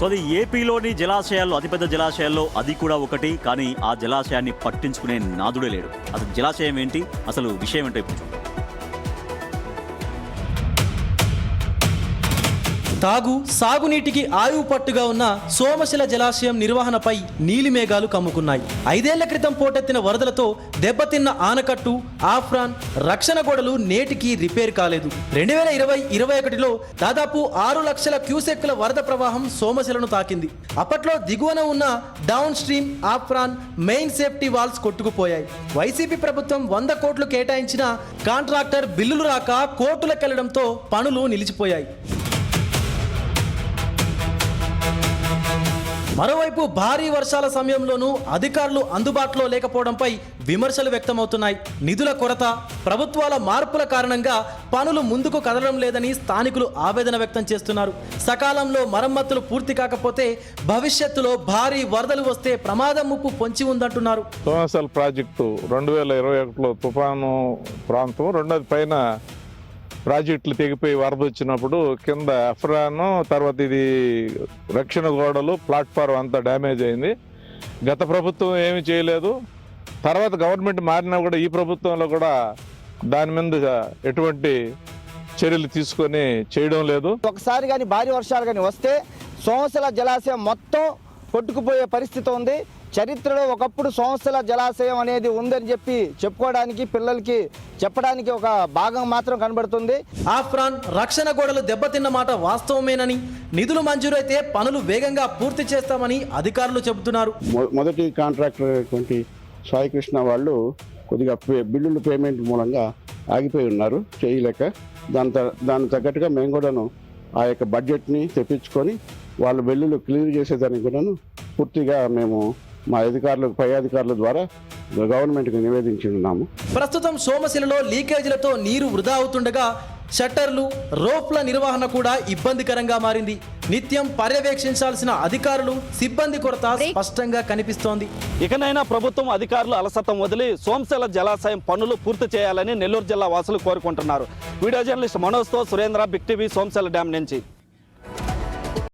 So అది ఏపీలోని జలాశయాల్లో అతిపెద్ద జలాశయాల్లో అది కూడా ఒకటి. కానీ ఆ జలాశయాన్ని పట్టించుకునే నాదుడే లేడు. అసలు జలాశయం ఏంటి, అసలు విషయం ఏంటో ఇప్పుడు చూద్దాం. సాగునీటికి ఆయువు పట్టుగా ఉన్న సోమశిల జలాశయం నిర్వహణపై నీలిమేఘాలు కమ్ముకున్నాయి. 5 ఏళ్ల క్రితం పోటెత్తిన వరదలతో దెబ్బతిన్న ఆనకట్టు, ఆఫ్రాన్, రక్షణ గోడలు నేటికి రిపేర్ కాలేదు. 2020-21లో దాదాపు 6 లక్షల క్యూసెక్కుల వరద ప్రవాహం సోమశిలను తాకింది. అప్పట్లో దిగువన ఉన్న downstream, apron, main safety walls కొట్టుకుపోయాయి. వైసీపీ ప్రభుత్వం 100 కోట్లు కేటాయించిన కాంట్రాక్టర్ బిల్లులు రాక కోర్టులకెళ్లడంతో పనులు నిలిచిపోయాయి. మరోవైపు భారీ వర్షాల సమయంలోనూ అధికారులు అందుబాటులో లేకపోవడంపై విమర్శలు వ్యక్తమవుతున్నాయి. నిధుల కొరత, ప్రభుత్వాల మార్పుల కారణంగా పనులు ముందుకు కదలడం లేదని స్థానికులు ఆవేదన వ్యక్తం చేస్తున్నారు. సకాలంలో మరమ్మతులు పూర్తి కాకపోతే భవిష్యత్తులో భారీ వరదలు వస్తే ప్రమాదం ముప్పు పొంచి ఉందంటున్నారు. సోమశిల ప్రాజెక్టు 2021లో తుఫాను ప్రాంతం, రెండోది పైన ప్రాజెక్టులు తెగిపోయి వరద వచ్చినప్పుడు కింద అఫ్రాను, తర్వాత ఇది రక్షణ గోడలు, ప్లాట్ఫారం అంతా డ్యామేజ్ అయింది. గత ప్రభుత్వం ఏమీ చేయలేదు. తర్వాత గవర్నమెంట్ మారినా కూడా ఈ ప్రభుత్వంలో కూడా దాని మీద ఎటువంటి చర్యలు తీసుకొని చేయడం లేదు. ఒకసారి కానీ భారీ వర్షాలు కానీ వస్తే సోమశిల జలాశయం మొత్తం కొట్టుకుపోయే పరిస్థితి ఉంది. చరిత్రలో ఒకప్పుడు సోమశిల జలాశయం అనేది ఉందని చెప్పి చెప్పుకోవడానికి, పిల్లలకి చెప్పడానికి ఒక భాగం మాత్రం కనబడుతుంది. ఆఫ్రాన్, రక్షణ గోడలు దెబ్బతిన్న మాట వాస్తవమేనని, నిధులు మంజూరైతే పనులు వేగంగా పూర్తి చేస్తామని అధికారులు చెబుతున్నారు. మొదటి కాంట్రాక్టర్ అయినటువంటి సాయి కృష్ణ వాళ్ళు కొద్దిగా బిల్లులు పేమెంట్ మూలంగా ఆగిపోయి ఉన్నారు, చేయలేక. దానికి తగ్గట్టుగా మేము కూడాను ఆ యొక్క బడ్జెట్ని తెప్పించుకొని వాళ్ళ బిల్లులు క్లియర్ చేసేదానికి కూడాను పూర్తిగా మేము మా అధికారులకు, పై అధికారుల ద్వారా గవర్నమెంట్కి నివేదించి ఉన్నాము. ప్రస్తుతం సోమశిలలో లీకేజీలతో నీరు వృధా అవుతుండగా షట్టర్లు, రోప్ల నిర్వహణ కూడా ఇబ్బందికరంగా మారింది. నిత్యం పర్యవేక్షించాల్సిన అధికారులు, సిబ్బంది కొరత స్పష్టంగా కనిపిస్తోంది. ఇకనైనా ప్రభుత్వం అధికారులు అలసత్వం వదిలి సోమశిల జలాశయం పనులు పూర్తి చేయాలని నెల్లూరు జిల్లా వాసులు కోరుకుంటున్నారు. వీడియో జర్నలిస్ట్ మనోజ్తో Surendra, big TV, Somasila dam నుంచి.